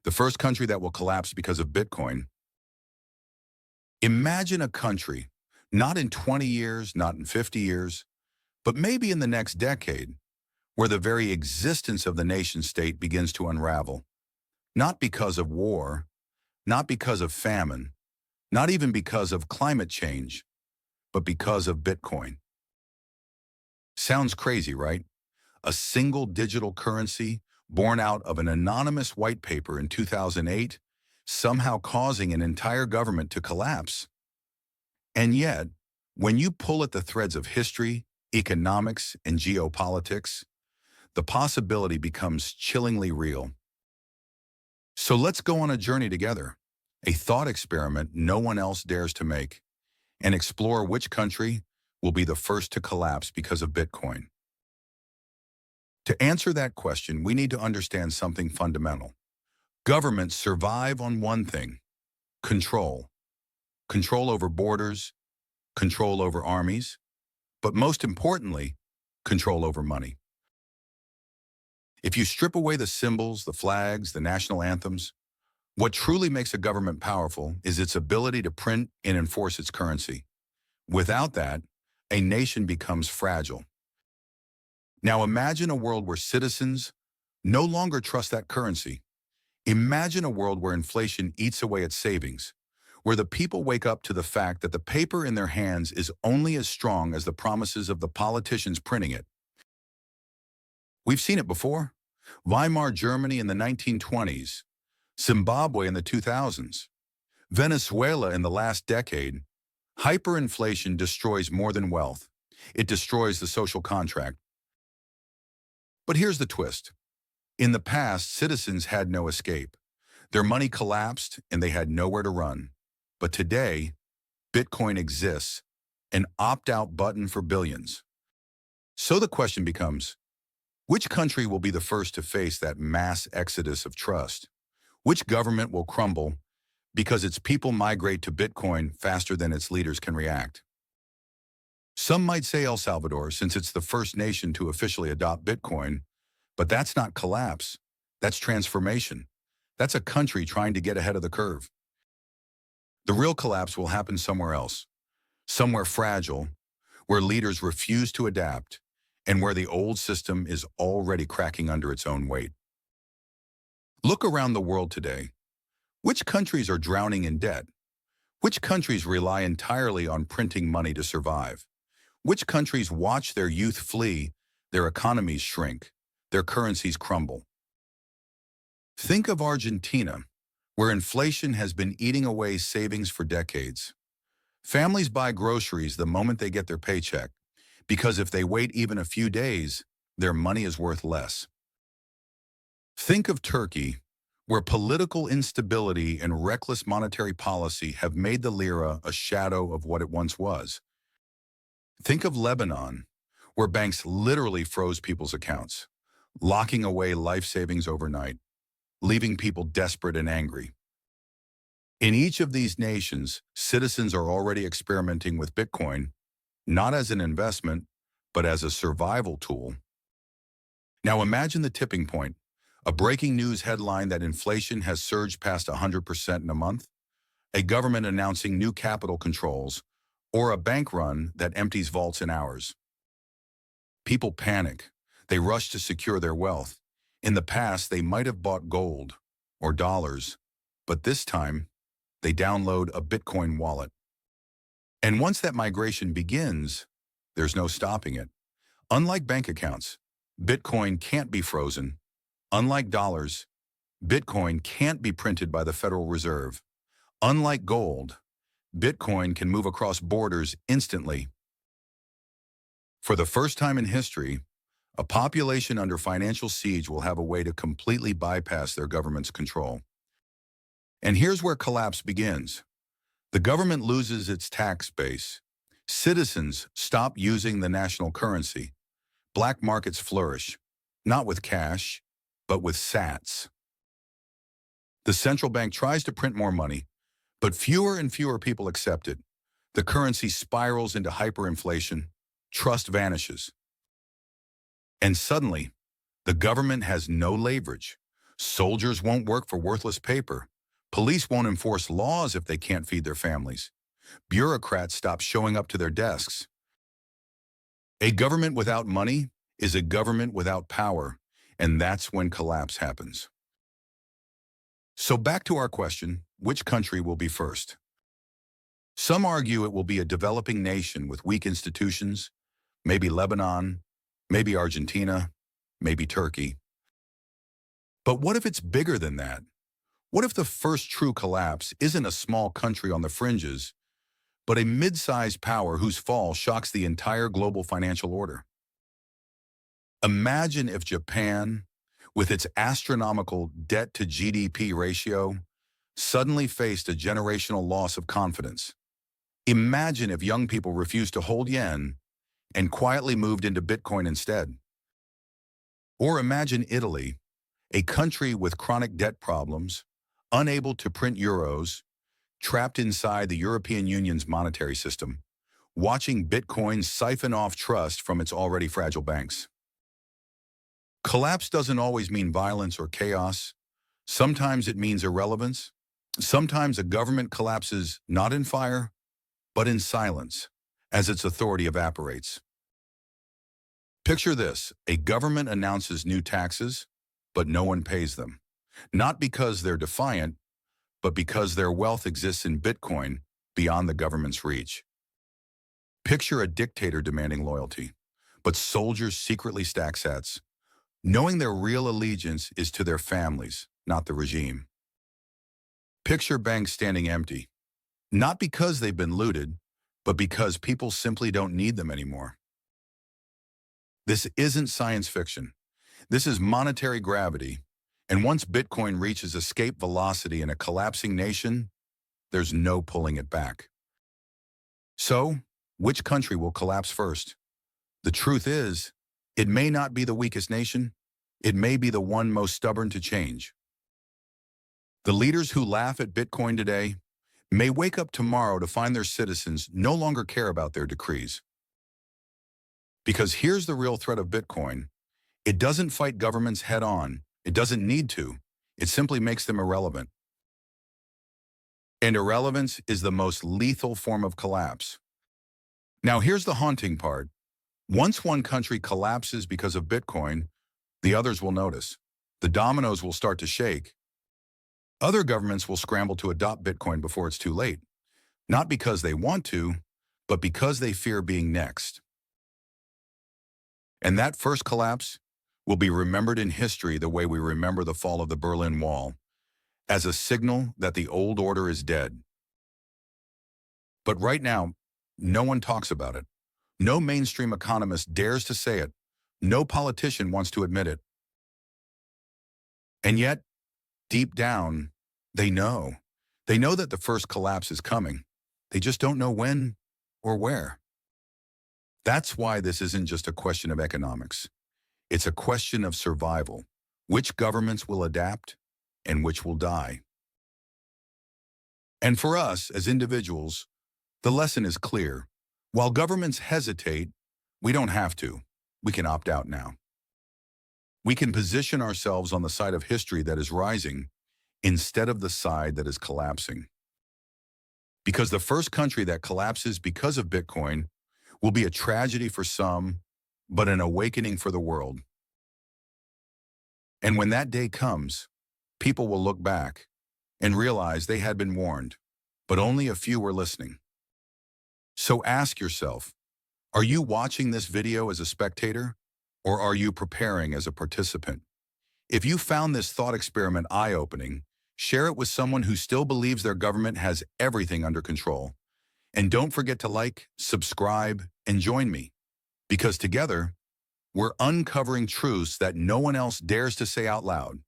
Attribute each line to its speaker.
Speaker 1: The first country that will collapse because of Bitcoin. Imagine a country, not in 20 years, not in 50 years, but maybe in the next decade, where the very existence of the nation state begins to unravel. Not because of war, not because of famine, not even because of climate change, but because of Bitcoin. Sounds crazy, right? A single digital currency born out of an anonymous white paper in 2008, somehow causing an entire government to collapse. And yet, when you pull at the threads of history, economics, and geopolitics, the possibility becomes chillingly real. So let's go on a journey together, a thought experiment no one else dares to make, and explore which country will be the first to collapse because of Bitcoin. To answer that question, we need to understand something fundamental. Governments survive on one thing: control. Control over borders, control over armies, but most importantly, control over money. If you strip away the symbols, the flags, the national anthems, what truly makes a government powerful is its ability to print and enforce its currency. Without that, a nation becomes fragile. Now imagine a world where citizens no longer trust that currency. Imagine a world where inflation eats away at savings, where the people wake up to the fact that the paper in their hands is only as strong as the promises of the politicians printing it. We've seen it before. Weimar Germany in the 1920s, Zimbabwe in the 2000s, Venezuela in the last decade. Hyperinflation destroys more than wealth. It destroys the social contract. But here's the twist. In the past, citizens had no escape. Their money collapsed and they had nowhere to run. But today, Bitcoin exists, an opt-out button for billions. So the question becomes, which country will be the first to face that mass exodus of trust? Which government will crumble because its people migrate to Bitcoin faster than its leaders can react? Some might say El Salvador, since it's the first nation to officially adopt Bitcoin, but that's not collapse. That's transformation. That's a country trying to get ahead of the curve. The real collapse will happen somewhere else, somewhere fragile, where leaders refuse to adapt, and where the old system is already cracking under its own weight. Look around the world today. Which countries are drowning in debt? Which countries rely entirely on printing money to survive? Which countries watch their youth flee, their economies shrink, their currencies crumble? Think of Argentina, where inflation has been eating away savings for decades. Families buy groceries the moment they get their paycheck, because if they wait even a few days, their money is worth less. Think of Turkey, where political instability and reckless monetary policy have made the lira a shadow of what it once was. Think of Lebanon, where banks literally froze people's accounts, locking away life savings overnight, leaving people desperate and angry. In each of these nations, citizens are already experimenting with Bitcoin, not as an investment, but as a survival tool. Now imagine the tipping point, a breaking news headline that inflation has surged past 100% in a month, a government announcing new capital controls, or a bank run that empties vaults in hours. People panic. They rush to secure their wealth. In the past, they might have bought gold or dollars, but this time, they download a Bitcoin wallet. And once that migration begins, there's no stopping it. Unlike bank accounts, Bitcoin can't be frozen. Unlike dollars, Bitcoin can't be printed by the Federal Reserve. Unlike gold, Bitcoin can move across borders instantly. For the first time in history, a population under financial siege will have a way to completely bypass their government's control. And here's where collapse begins. The government loses its tax base. Citizens stop using the national currency. Black markets flourish, not with cash, but with sats. The central bank tries to print more money, but fewer and fewer people accept it. The currency spirals into hyperinflation. Trust vanishes. And suddenly, the government has no leverage. Soldiers won't work for worthless paper. Police won't enforce laws if they can't feed their families. Bureaucrats stop showing up to their desks. A government without money is a government without power, and that's when collapse happens. So back to our question, which country will be first? Some argue it will be a developing nation with weak institutions, maybe Lebanon, maybe Argentina, maybe Turkey. But what if it's bigger than that? What if the first true collapse isn't a small country on the fringes, but a mid-sized power whose fall shocks the entire global financial order? Imagine if Japan, with its astronomical debt-to-GDP ratio, suddenly faced a generational loss of confidence. Imagine if young people refused to hold yen and quietly moved into Bitcoin instead. Or imagine Italy, a country with chronic debt problems, unable to print euros, trapped inside the European Union's monetary system, watching Bitcoin siphon off trust from its already fragile banks. Collapse doesn't always mean violence or chaos. Sometimes it means irrelevance. Sometimes a government collapses not in fire, but in silence, as its authority evaporates. Picture this: a government announces new taxes, but no one pays them. Not because they're defiant, but because their wealth exists in Bitcoin beyond the government's reach. Picture a dictator demanding loyalty, but soldiers secretly stack sats, knowing their real allegiance is to their families, not the regime. Picture banks standing empty, not because they've been looted, but because people simply don't need them anymore. This isn't science fiction. This is monetary gravity, and once Bitcoin reaches escape velocity in a collapsing nation, there's no pulling it back. So, which country will collapse first? The truth is, it may not be the weakest nation. It may be the one most stubborn to change. The leaders who laugh at Bitcoin today may wake up tomorrow to find their citizens no longer care about their decrees. Because here's the real threat of Bitcoin. It doesn't fight governments head-on. It doesn't need to. It simply makes them irrelevant. And irrelevance is the most lethal form of collapse. Now here's the haunting part. Once one country collapses because of Bitcoin, the others will notice. The dominoes will start to shake. Other governments will scramble to adopt Bitcoin before it's too late. Not because they want to, but because they fear being next. And that first collapse will be remembered in history the way we remember the fall of the Berlin Wall, as a signal that the old order is dead. But right now, no one talks about it. No mainstream economist dares to say it. No politician wants to admit it. And yet, deep down, they know. They know that the first collapse is coming. They just don't know when or where. That's why this isn't just a question of economics. It's a question of survival. Which governments will adapt and which will die? And for us, as individuals, the lesson is clear. While governments hesitate, we don't have to. We can opt out now. We can position ourselves on the side of history that is rising instead of the side that is collapsing. Because the first country that collapses because of Bitcoin will be a tragedy for some, but an awakening for the world. And when that day comes, people will look back and realize they had been warned, but only a few were listening. So ask yourself, are you watching this video as a spectator, or are you preparing as a participant? If you found this thought experiment eye-opening, share it with someone who still believes their government has everything under control. And don't forget to like, subscribe, and join me. Because together, we're uncovering truths that no one else dares to say out loud.